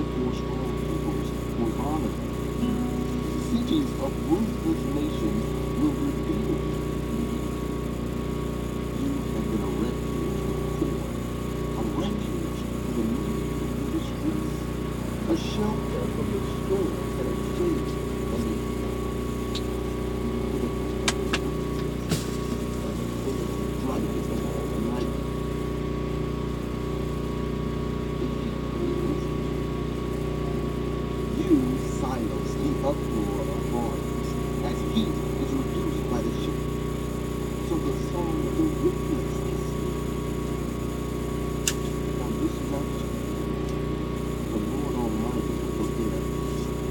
Therefore strong peoples will honor them. Cities of ruthless nations will reveal you. You have been a refuge for the poor, a refuge for the needy and the distressed, a shelter from the storms and a shade from the heat. Driving from all the night. You silence the uproar of noise as heat is reduced by the ship. So the song will witness this. On this mountain, the Lord Almighty will prepare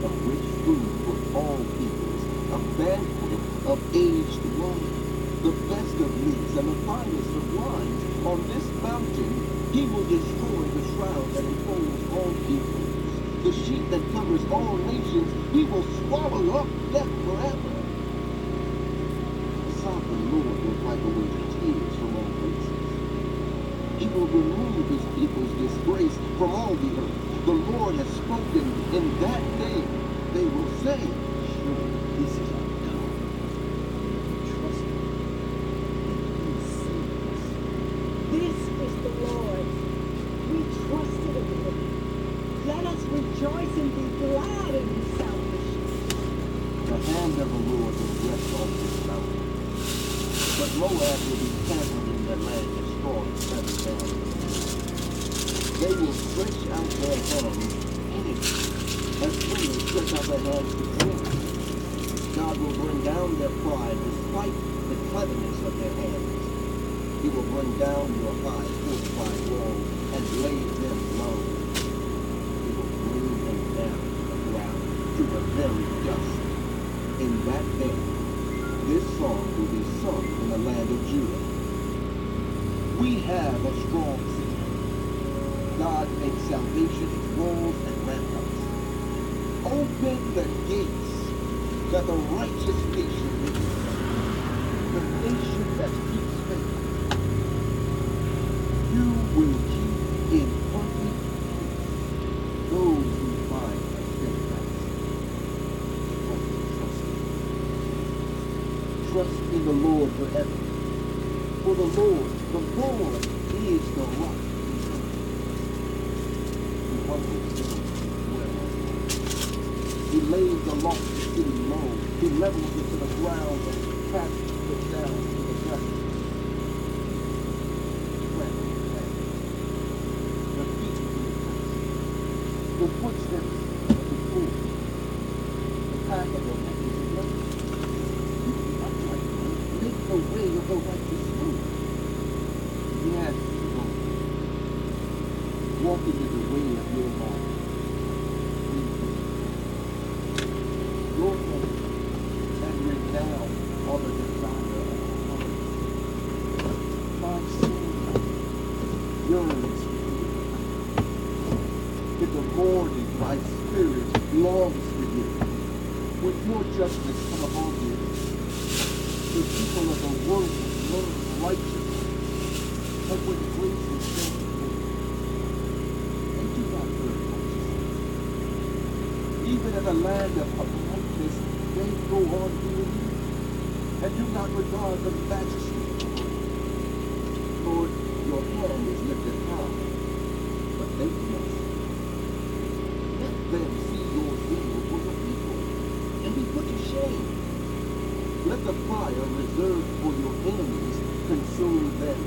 a rich food for all peoples, a banquet of aged wine, the best of meats and the finest of wines. On this mountain, he will destroy the shroud that enfolds all peoples. The sheet that covers all nations, he will swallow up death forever. The sovereign Lord will wipe away the tears from all faces. He will remove his people's disgrace from all the earth. The Lord has spoken. In that day, they will say, surely this is our God. Trust him. He saves us. This is the Lord. We trusted in him. Let us rejoice and be glad in his salvation. The hand of the Lord will rest on this mountain. But Moab will be trampled in their land, destroyed 7 times. They will stretch out their hands in it, as swimmers stretch out their hands to drink. God will bring down their pride despite the cleverness of their hands. He will bring down your high fortified walls and lay them low. He will bring them down to the ground, to the very dust. In that day, this song will be sung in the land of Judah. We have a strong city. God makes salvation its walls and ramparts. Open the gates that the righteous nation may be saved. The nation that keeps faith. You will keep in perfect peace those who find a steadfast. Trust in the Lord forever. For the Lord is the rock. He lays the lofty city low. He levels it to the ground and casts it down to the dust. The feet of the oppressed, the footsteps of the fool, the path of the wicked is blessed. Make the way of the righteous smooth. Yes, Lord. Walking in the way of your life. Your faith and renown all the desire of our heart. My soul yearns for you. In the morning, my spirit longs for you. When your justice come upon you, the people of the world will learn righteousness. But when grace is shown to them, they do not learn righteousness. Even in the land of uprightness, they go on doing evil, and do not regard the majesty of the Lord. Lord, your hand is lifted high, but they must. Let them see your zeal for the people, and be put to shame. Let the fire reserved for your enemies consume them.